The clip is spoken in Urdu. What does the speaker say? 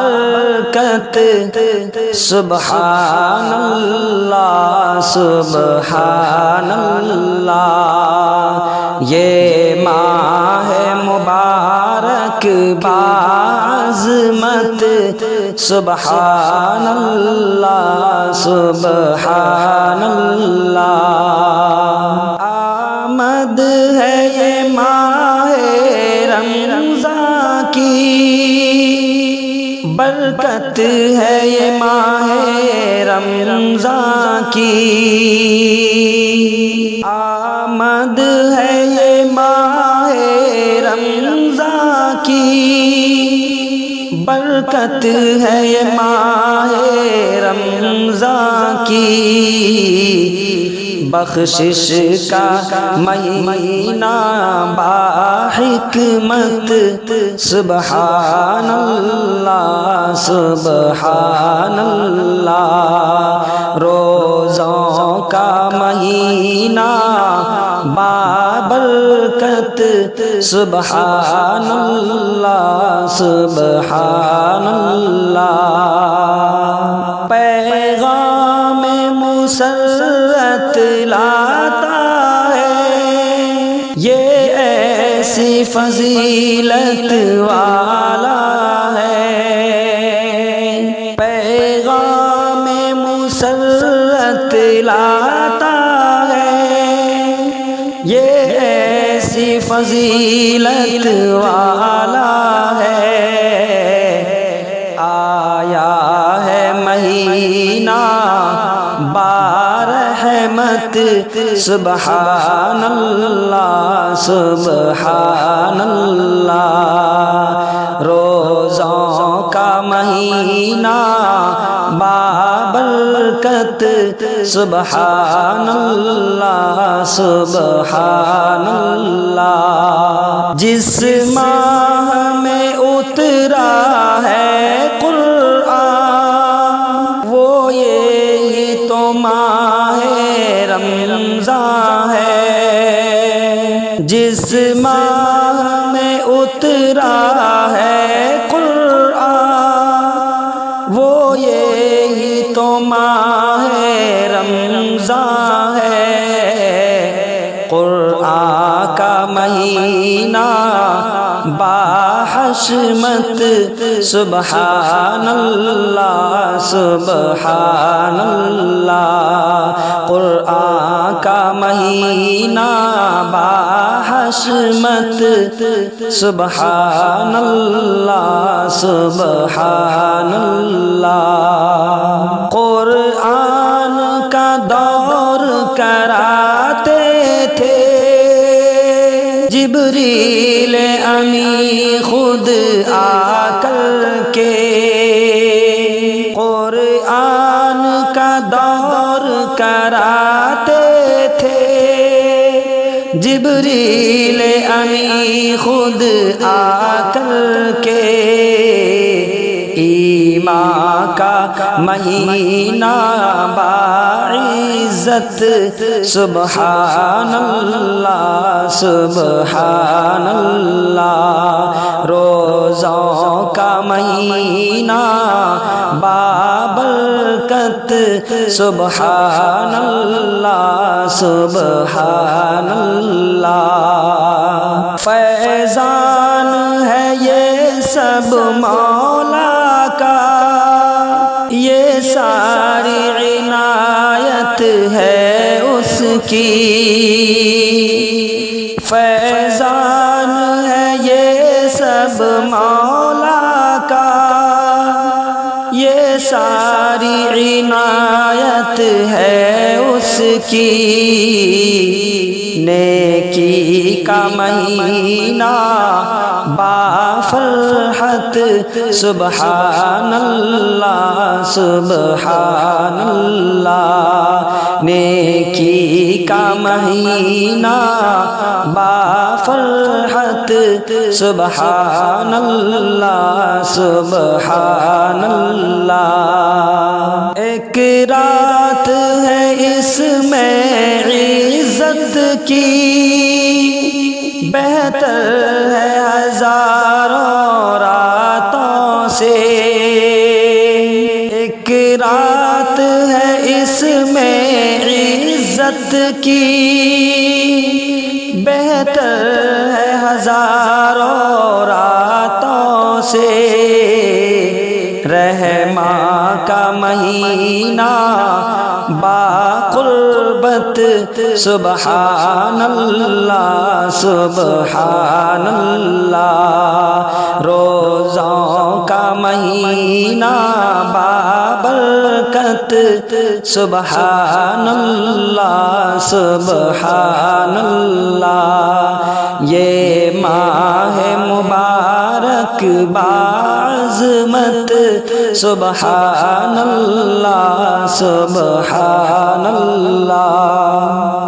برکت سبحان اللہ سبحان اللہ، یہ ماہ مبارک بعظمت سبحان اللہ سبحان اللہ، آمد ہے یہ ماہ رمضان کی، برکت ہے یہ ماہ رمضان کی، آمد ہے یہ ماہ رمضان کی، برکت ہے یہ ماہ رمضان کی، بخشش کا مہینہ باحکمت سبحان اللہ سبحان اللہ، روزوں کا مہینہ بابرکت سبحان اللہ سبحان اللہ، پیغام مسرت لاتا ہے یہ ایسی فضیلت والا ہے، پیغام مسرت لاتا ہے یہ ایسی فضیلت والا ہے، آیا ہے مہینہ برحمت سبحان اللہ سبحان اللہ، روزوں کا مہینہ بابرکت سبحان اللہ سبحان اللہ، جس ماہ میں اترا ہے قرآن وہ یہی تو ماہ رمضان ہے، جس ماہ میں اترا ہے قرآن وہ یہی تو ماہ رمضان ہے، قرآن کا مہینہ باحشمت سبحان اللہ سبحان اللہ، قرآن کا مہینہ باحشمت سبحان اللہ سبحان اللہ، قرآن کا دور کراتے تھے جبریل امی خود آ کر کے، قرآن کا دور کراتے تھے جبریل امی خود آ کر کے، ایمان کا مہینہ باعزت سبحان اللہ سبحان اللہ، روزوں کا مہینہ بابرکت سبحان اللہ سبحان اللہ، فیضان ہے یہ سب مولا کا، یہ ساری عنایت ہے اس کی، فیضان ہے یہ سب مولا کا، یہ ساری عنایت ہے اس کی، نیکی کا مہینہ بافرحت سبحان اللہ سبحان اللہ، نیکی کا مہینہ بافرحت سبحان اللہ سبحان اللہ، ایک رات ہے اس میں عزت کی، بہتر ہے ہزاروں راتوں سے، عزت کی بہتر ہے ہزاروں راتوں سے، رحماں کا مہینہ باقربت سبحان اللہ سبحان اللہ، روزوں کا مہینہ بابرکت سبحان اللہ سبحان اللہ، یہ ماہ مبارک بعظمت سبحان اللہ سبحان اللہ۔